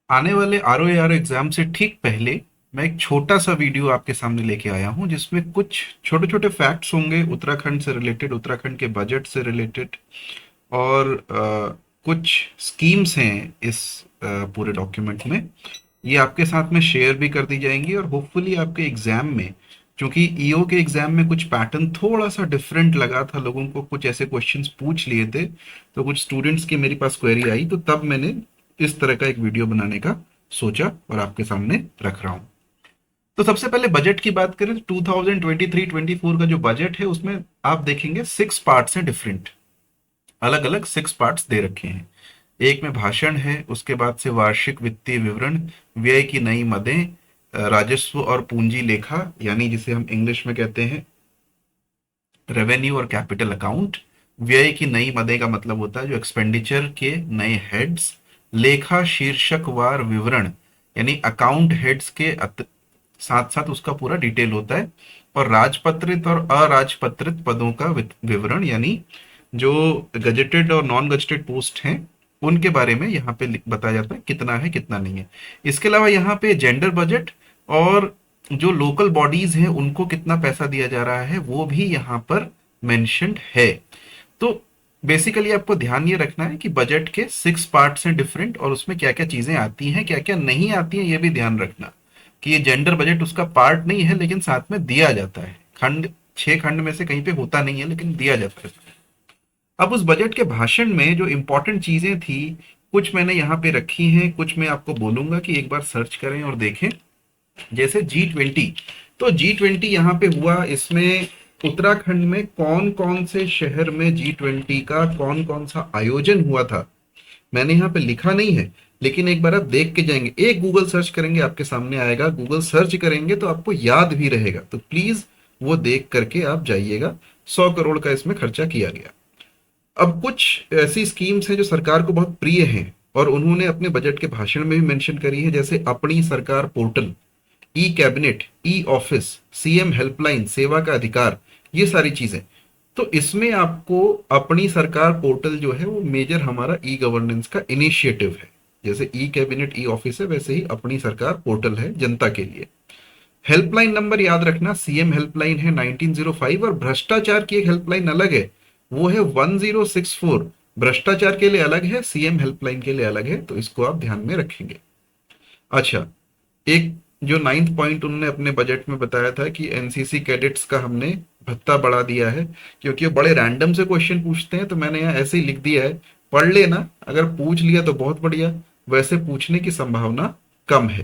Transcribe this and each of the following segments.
आने वाले are exam से ठीक पहले मैं एक छोटा सा वीडियो आपके सामने लेके आया हूँ जिसमें कुछ छोटे छोटे फैक्ट्स होंगे उत्तराखंड से रिलेटेड, उत्तराखंड के बजट से रिलेटेड और कुछ स्कीम्स हैं इस पूरे डॉक्यूमेंट में। ये आपके साथ में शेयर भी कर दी जाएंगी और होपफुली आपके एग्जाम में, क्योंकि ईओ के एग्जाम में कुछ पैटर्न थोड़ा सा डिफरेंट लगा था, लोगों को कुछ ऐसे क्वेश्चंस पूछ लिए थे तो कुछ स्टूडेंट्स की मेरे पास क्वेरी आई, तो तब मैंने इस तरह का एक वीडियो बनाने का सोचा और आपके सामने रख रहा हूँ। तो सबसे पहले बजट की बात करें तो 2023-24 का जो बजट है उसमें आप देखेंगे 6 पार्ट्स हैं, डिफरेंट अलग अलग 6 पार्ट्स दे रखे हैं। एक में भाषण है, उसके बाद से वार्षिक वित्तीय विवरण, व्यय की नई मदें, राजस्व और पूंजी लेखा यानी जिसे हम इंग्लिश में कहते हैं रेवेन्यू और कैपिटल अकाउंट। व्यय की नई मदें का मतलब होता है जो एक्सपेंडिचर के नए हेड्स। लेखा शीर्षकवार विवरण यानी अकाउंट हेड्स के साथ साथ उसका पूरा डिटेल होता है। और राजपत्रित और अराजपत्रित पदों का विवरण यानी जो गजेटेड और नॉन गजेटेड पोस्ट हैं उनके बारे में यहाँ पे बताया जाता है कितना है कितना नहीं है। इसके अलावा यहाँ पे जेंडर बजट और जो लोकल बॉडीज हैं उनको कितना पैसा दिया जा रहा है वो भी यहाँ पर मेंशन्ड है। तो बेसिकली आपको ध्यान ये रखना है कि बजट के 6 पार्ट्स हैं डिफरेंट और उसमें क्या क्या चीजें आती हैं क्या क्या नहीं आती हैं, ये भी ध्यान रखना कि ये जेंडर बजट उसका पार्ट नहीं है लेकिन साथ में दिया जाता है। खंड 6 खंड में से कहीं पे होता नहीं है लेकिन दिया जाता है। अब उस बजट के भाषण में जो इंपॉर्टेंट चीजें थी कुछ मैंने यहाँ पे रखी हैं, कुछ मैं आपको बोलूंगा कि एक बार सर्च करें और देखें। जैसे G20, तो G20 यहाँ पे हुआ, इसमें उत्तराखंड में कौन कौन से शहर में G20 का कौन कौन सा आयोजन हुआ था मैंने यहाँ पे लिखा नहीं है, लेकिन एक बार आप देख के जाएंगे, एक गूगल सर्च करेंगे आपके सामने आएगा, गूगल सर्च करेंगे तो आपको याद भी रहेगा, तो प्लीज वो देख करके आप जाइएगा। 100 करोड़ का इसमें खर्चा किया गया। अब कुछ ऐसी स्कीम्स हैं जो सरकार को बहुत प्रिय हैं और उन्होंने अपने बजट के भाषण में भी मेंशन करी है, जैसे अपनी सरकार portal, e cabinet, e office, CM helpline, सेवा का अधिकार, ये सारी चीजें। तो इसमें आपको अपनी सरकार पोर्टल जो है वो मेजर हमारा ई गवर्नेंस का इनिशिएटिव है। जैसे ई कैबिनेट ई ऑफिस है वैसे ही अपनी सरकार पोर्टल है जनता के लिए। हेल्पलाइन नंबर याद रखना, सीएम हेल्पलाइन है 1905 और भ्रष्टाचार की एक हेल्पलाइन अलग है, वो है 1064। भ्रष्टाचार के लिए अलग है, सीएम हेल्पलाइन के लिए अलग है, तो इसको आप ध्यान में रखेंगे। अच्छा, एक जो 9th पॉइंट उन्होंने अपने बजट में बताया था कि एनसीसी कैडेट्स का हमने भत्ता बढ़ा दिया है, क्योंकि वो बड़े रैंडम से क्वेश्चन पूछते हैं तो मैंने यहाँ ऐसे ही लिख दिया है, पढ़ लेना, अगर पूछ लिया तो बहुत बढ़िया, वैसे पूछने की संभावना कम है।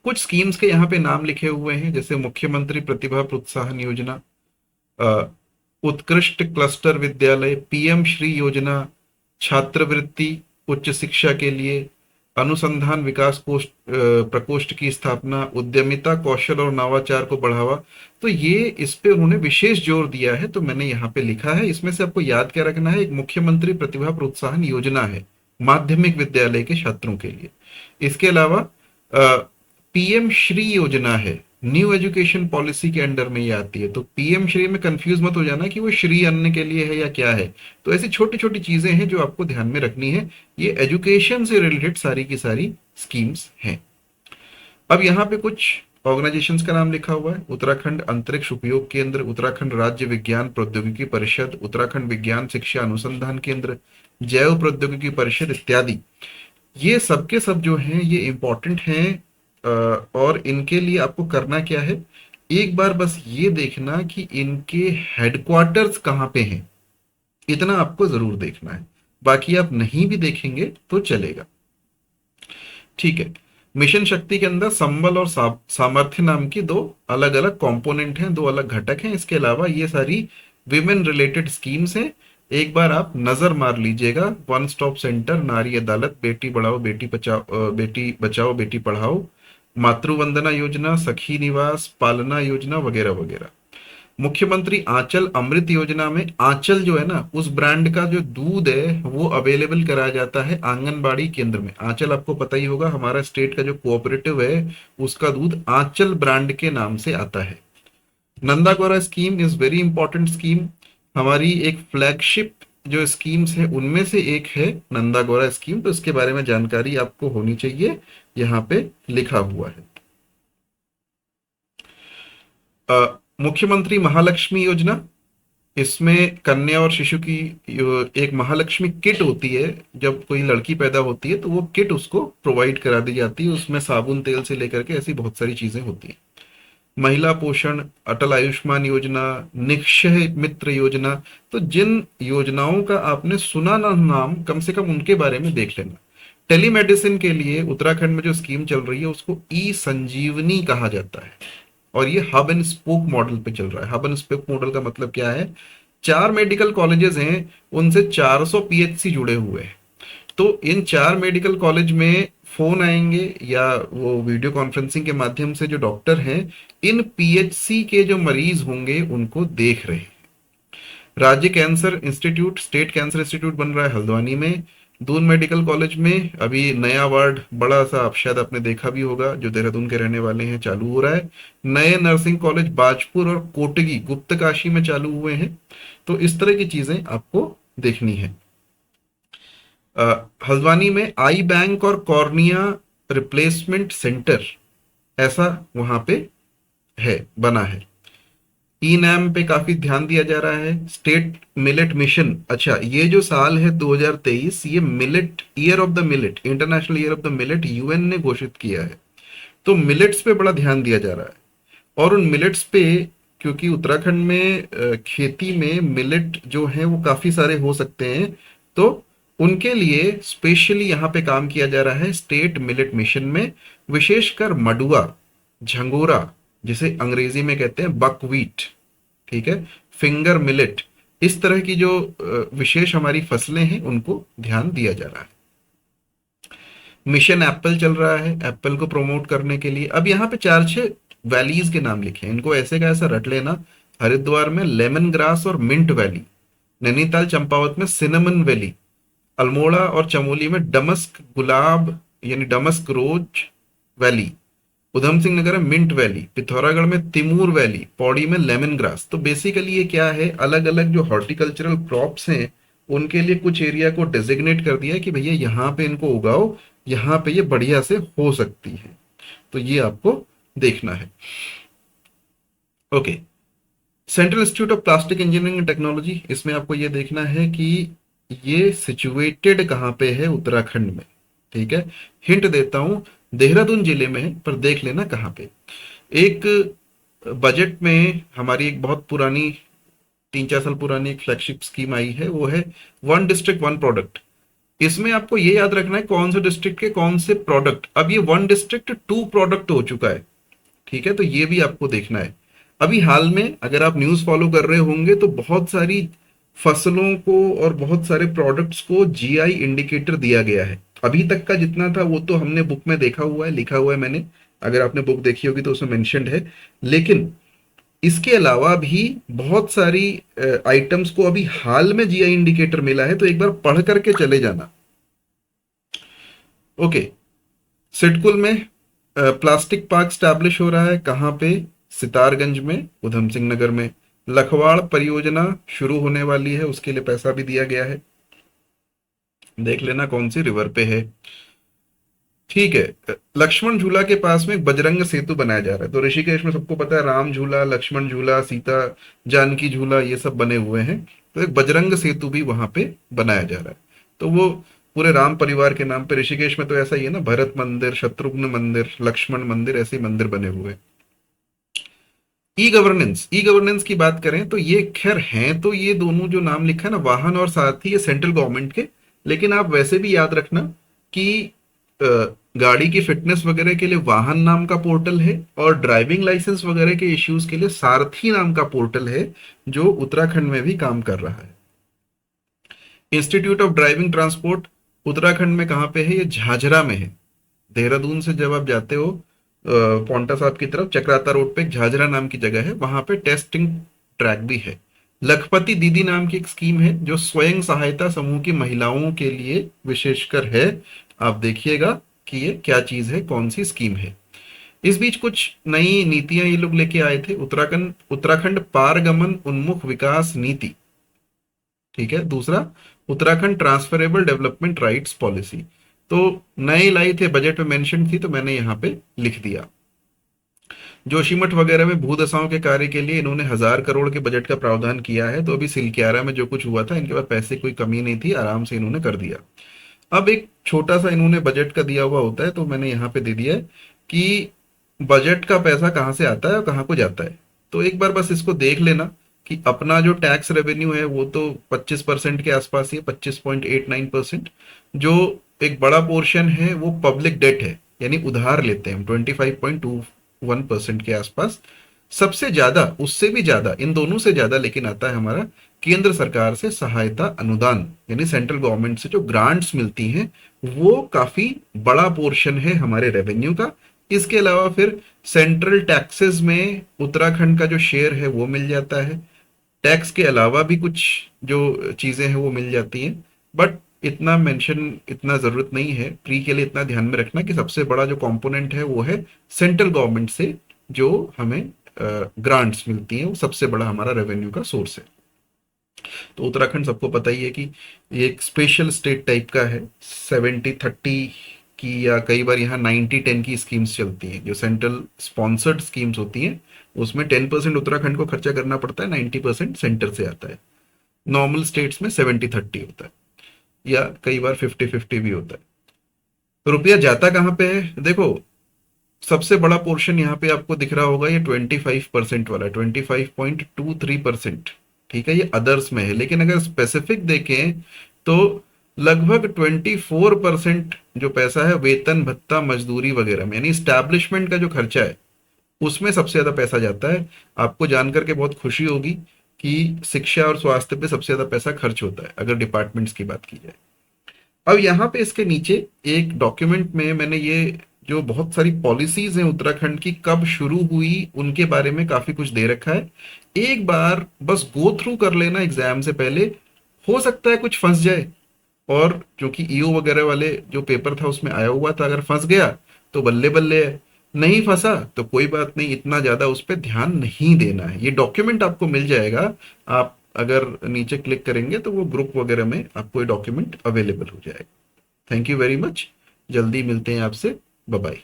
कुछ स्कीम्स के यहाँ पे नाम लिखे हुए हैं, जैसे मुख्यमंत्री प्रतिभा प्रोत्साहन योजना, अ, उत्कृष्ट क्लस्टर विद्यालय, पीएम श्री योजना, छात्रवृत्ति उच्च शिक्षा के लिए, अनुसंधान विकास प्रकोष्ठ की स्थापना, उद्यमिता कौशल और नवाचार को बढ़ावा। तो ये इस पे उन्होंने विशेष जोर दिया है, तो मैंने यहाँ पे लिखा है। इसमें से आपको याद क्या रखना है, एक मुख्यमंत्री प्रतिभा प्रोत्साहन योजना है माध्यमिक विद्यालय के छात्रों के लिए। इसके अलावा पीएम श्री योजना है, न्यू एजुकेशन पॉलिसी के अंडर में ये आती है। तो पीएम श्री में कंफ्यूज मत हो जाना कि वो श्री अन्न के लिए है या क्या है। तो ऐसी छोटी छोटी चीजें हैं जो आपको ध्यान में रखनी है। ये एजुकेशन से रिलेटेड सारी की सारी स्कीम्स हैं। अब यहाँ पे कुछ ऑर्गेनाइजेशंस का नाम लिखा हुआ है, उत्तराखंड अंतरिक्ष उपयोग केंद्र, उत्तराखंड राज्य विज्ञान प्रौद्योगिकी परिषद, उत्तराखंड विज्ञान शिक्षा अनुसंधान केंद्र, जैव प्रौद्योगिकी परिषद इत्यादि। ये सब के सब जो हैं ये इंपॉर्टेंट हैं। और इनके लिए आपको करना क्या है, एक बार बस ये देखना कि इनके हेडक्वार्टर्स कहाँ पे हैं, इतना आपको जरूर देखना है, बाकी आप नहीं भी देखेंगे तो चलेगा। ठीक है, मिशन शक्ति के अंदर संबल और सामर्थ्य नाम की दो अलग अलग कंपोनेंट हैं, दो अलग घटक हैं। इसके अलावा ये सारी विमेन रिलेटेड स्कीम्स हैं, एक बार आप नजर मार लीजिएगा। वन स्टॉप सेंटर, नारी अदालत, बेटी बढ़ाओ बेटी बचाओ बेटी पढ़ाओ, मातृवंदना योजना, सखी निवास, पालना योजना वगैरह वगैरह। मुख्यमंत्री आंचल अमृत योजना में आंचल जो है ना, उस ब्रांड का जो दूध है वो अवेलेबल कराया जाता है आंगनबाड़ी केंद्र में। आंचल आपको पता ही होगा, हमारा स्टेट का जो कोऑपरेटिव है उसका दूध आंचल ब्रांड के नाम से आता है। Nanda Gaura scheme is very important scheme, हमारी एक फ्लैगशिप जो स्कीम्स है उनमें से एक है नंदा गौरा स्कीम, तो इसके बारे में जानकारी आपको होनी चाहिए, यहाँ पे लिखा हुआ है। मुख्यमंत्री महालक्ष्मी योजना, इसमें कन्या और शिशु की एक महालक्ष्मी किट होती है। जब कोई लड़की पैदा होती है तो वो किट उसको प्रोवाइड करा दी जाती है, उसमें साबुन तेल से लेकर के ऐसी बहुत सारी चीजें होती हैं। महिला पोषण, अटल आयुष्मान योजना, निक्षय मित्र योजना, तो जिन योजनाओं का आपने सुना ना नाम, कम से कम उनके बारे में देख लेना। टेलीमेडिसिन के लिए उत्तराखंड में जो स्कीम चल रही है उसको ई संजीवनी कहा जाता है, और ये हब एंड स्पोक मॉडल पे चल रहा है। हब एंड स्पोक मॉडल का मतलब क्या है? 4 मेडिकल कॉलेजेस हैं, उनसे 400 पीएचसी जुड़े हुए हैं। तो इन 4 मेडिकल कॉलेज में फोन आएंगे या वो वीडियो कॉन्फ्रेंसिंग के माध्यम से जो डॉक्टर हैं इन पीएचसी के जो मरीज होंगे उनको देख रहे हैं। राज्य cancer institute, state cancer institute बन रहा है हल्द्वानी में। दून मेडिकल कॉलेज में अभी नया वार्ड बड़ा सा, आप शायद आपने देखा भी होगा, जो देहरादून के रहने वाले हैं, चालू हो रहा है। नए नर्सिंग कॉलेज बाजपुर और कोटगी गुप्तकाशी में चालू हुए हैं। तो इस तरह की चीजें आपको देखनी है। हल्द्वानी में आई बैंक और कॉर्निया रिप्लेसमेंट सेंटर, ऐसा वहां पे है, बना है। ई नैम पे काफी ध्यान दिया जा रहा है। स्टेट मिलेट मिशन, अच्छा ये जो साल है 2023, ये millet year of the millet, international year of the millet UN ने घोषित किया है। तो मिलेट्स पे बड़ा ध्यान दिया जा रहा है, और उन मिलेट्स पे, क्योंकि उत्तराखंड में खेती में मिलेट जो है वो काफी सारे हो सकते हैं, तो उनके लिए स्पेशली यहाँ पे काम किया जा रहा है स्टेट मिलेट मिशन में। विशेषकर मडुआ, झंगोरा, जिसे अंग्रेजी में कहते हैं बकवीट, ठीक है, फिंगर मिलेट, इस तरह की जो विशेष हमारी फसलें हैं उनको ध्यान दिया जा रहा है। मिशन एप्पल चल रहा है, एप्पल को प्रमोट करने के लिए। अब यहाँ पे 4-6 वैलीज के नाम लिखे हैं, इनको ऐसे का ऐसा रट लेना। हरिद्वार में लेमन ग्रास और मिंट वैली, नैनीताल चंपावत में सिनेमन वैली, अल्मोड़ा और चमोली में डमस्क गुलाब यानी डमस्क रोज वैली, उधम सिंह नगर में मिंट वैली, पिथौरागढ़ में तिमूर वैली, पौड़ी में लेमन ग्रास। तो बेसिकली ये क्या है, अलग अलग जो हॉर्टिकल्चरल क्रॉप्स हैं उनके लिए कुछ एरिया को डेजिग्नेट कर दिया है कि भैया यहाँ पे इनको उगाओ, यहाँ पे ये बढ़िया से हो सकती है। तो ये आपको देखना है। Okay, central institute of plastic engineering and technology, इसमें आपको ये देखना है कि ये सिचुएटेड कहाँ पे है उत्तराखंड में, ठीक है। हिंट देता हूं, देहरादून जिले में है, पर देख लेना कहाँ पे। एक बजट में हमारी एक बहुत पुरानी, 3-4 साल पुरानी एक फ्लैगशिप स्कीम आई है, वो है वन डिस्ट्रिक्ट वन प्रोडक्ट। इसमें आपको ये याद रखना है कौन से डिस्ट्रिक्ट के कौन से प्रोडक्ट। अब ये वन डिस्ट्रिक्ट 2 प्रोडक्ट हो चुका है, ठीक है, तो ये भी आपको देखना है। अभी हाल में अगर आप न्यूज फॉलो कर रहे होंगे तो बहुत सारी फसलों को और बहुत सारे प्रोडक्ट्स को जीआई इंडिकेटर दिया गया है। अभी तक का जितना था वो तो हमने बुक में देखा हुआ है, लिखा हुआ है मैंने, अगर आपने बुक देखी होगी तो उसमें मेंशन्ड है। लेकिन इसके अलावा भी बहुत सारी आइटम्स को अभी हाल में जीआई इंडिकेटर मिला है, तो एक बार पढ़ करके चले जाना। ओके, सिडकुल में प्लास्टिक पार्क स्टैब्लिश हो रहा है, कहाँ पे? सितारगंज में, उधम सिंह नगर में। लखवाड़ परियोजना शुरू होने वाली है, उसके लिए पैसा भी दिया गया है, देख लेना कौन सी रिवर पे है। ठीक है, लक्ष्मण झूला के पास में एक बजरंग सेतु बनाया जा रहा है। तो ऋषिकेश में सबको पता है राम झूला, लक्ष्मण झूला, सीता जानकी झूला, ये सब बने हुए हैं। तो एक बजरंग सेतु भी वहां पे बनाया जा रहा है, तो वो पूरे राम परिवार के नाम पे। ऋषिकेश में तो ऐसा ही है ना, भरत मंदिर, शत्रुघ्न मंदिर, लक्ष्मण मंदिर, ऐसे मंदिर बने हुए। ई गवर्नेंस, ई गवर्नेंस की बात करें तो ये खैर हैं, तो ये दोनों जो नाम लिखा है ना, वाहन और सारथी, ये सेंट्रल गवर्नमेंट के। लेकिन आप वैसे भी याद रखना कि गाड़ी की फिटनेस वगैरह के लिए वाहन नाम का पोर्टल है, और ड्राइविंग लाइसेंस वगैरह के इश्यूज के लिए सारथी नाम का पोर्टल है, जो उत्तराखंड में भी काम कर रहा है। Institute of driving transport Uttarakhand में कहाँ पे है? ये झाझरा में है। देहरादून से जब आप जाते हो पौंटा साहब की तरफ, चक्राता रोड पे एक झाझरा नाम की जगह है, वहां पे टेस्टिंग ट्रैक भी है। लखपति दीदी नाम की एक स्कीम है जो स्वयं सहायता समूह की महिलाओं के लिए विशेषकर है। आप देखिएगा कि ये क्या चीज है, कौन सी स्कीम है। इस बीच कुछ नई नीतियां ये लोग लेके आए थे, उत्तराखंड उत्तराखंड पारगमन उन्मुख विकास नीति। ठीक है। दूसरा, Uttarakhand transferable development rights policy, तो नई लाई थे, बजट में मेंशन थी, तो मैंने यहाँ पे लिख दिया। जोशीमठ वगैरह में भूदशाओं के कार्य के लिए इन्होंने 1,000 करोड़ के बजट का प्रावधान किया है, तो अभी सिलक्यारा में जो कुछ हुआ था, इनके पास पैसे कोई कमी नहीं थी, आराम से इन्होंने कर दिया। अब एक छोटा सा इन्होंने बजट का दिया हुआ होता है, तो मैंने यहाँ पे दे दिया है कि बजट का पैसा कहाँ से आता है और कहाँ को जाता है। तो एक बार बस इसको देख लेना कि अपना जो टैक्स रेवेन्यू है वो तो 25% के आसपास ही है, 25.89%। जो एक बड़ा पोर्शन है वो पब्लिक डेट है, यानी उधार लेते हैं हम, 25.21% के आसपास। सबसे ज्यादा, उससे भी ज्यादा, इन दोनों से ज्यादा लेकिन आता है हमारा केंद्र सरकार से सहायता अनुदान, यानी सेंट्रल गवर्नमेंट से जो ग्रांट्स मिलती हैं, वो काफी बड़ा पोर्शन है हमारे रेवेन्यू का। इसके अलावा फिर सेंट्रल टैक्सेस में उत्तराखंड का जो शेयर है वो मिल जाता है। टैक्स के अलावा भी कुछ जो चीजें हैं वो मिल जाती हैं, बट इतना मेंशन, इतना जरूरत नहीं है। प्री के लिए इतना ध्यान में रखना कि सबसे बड़ा जो कंपोनेंट है वो है सेंट्रल गवर्नमेंट से जो हमें ग्रांट्स मिलती हैं, वो सबसे बड़ा हमारा रेवेन्यू का सोर्स है। तो उत्तराखंड सबको पता ही है कि ये एक स्पेशल स्टेट टाइप का है। 70-30 की, या कई बार यहाँ 90-10 की स्कीम्स चलती हैं, जो सेंट्रल स्पॉन्सर्ड स्कीम्स होती हैं। उसमें 10% उत्तराखंड को खर्चा करना पड़ता है, 90% सेंटर से आता है। नॉर्मल स्टेट्स में 70-30 होता है, या कई बार 50-50 भी होता है। तो रुपया जाता कहाँ पे है, देखो सबसे बड़ा पोर्शन यहाँ पे आपको दिख रहा होगा, ये 25% वाला, 25.23%। ठीक है, ये अदर्स में है, लेकिन अगर स्पेसिफिक देखें तो लगभग 24% जो पैसा है वेतन भत्ता मजदूरी वगैरह में, यानी स्टैब्लिशमेंट का जो खर्चा है उसमें सबसे ज्यादा पैसा जाता है। आपको जानकर के बहुत खुशी होगी कि शिक्षा और स्वास्थ्य पे सबसे ज्यादा पैसा खर्च होता है, अगर डिपार्टमेंट्स की बात की जाए। अब यहाँ पे इसके नीचे एक डॉक्यूमेंट में मैंने ये जो बहुत सारी पॉलिसीज हैं उत्तराखंड की, कब शुरू हुई, उनके बारे में काफी कुछ दे रखा है। एक बार बस गो थ्रू कर लेना एग्जाम से पहले, हो सकता है कुछ फंस जाए। और जो कि ईओ वगैरह वाले जो पेपर था उसमें आया हुआ था, अगर फंस गया तो बल्ले बल्ले है, नहीं फंसा तो कोई बात नहीं, इतना ज्यादा उस पर ध्यान नहीं देना है। ये डॉक्यूमेंट आपको मिल जाएगा, आप अगर नीचे क्लिक करेंगे तो वो ग्रुप वगैरह में आपको ये डॉक्यूमेंट अवेलेबल हो जाएगा। थैंक यू वेरी मच, जल्दी मिलते हैं आपसे, बाय बाय।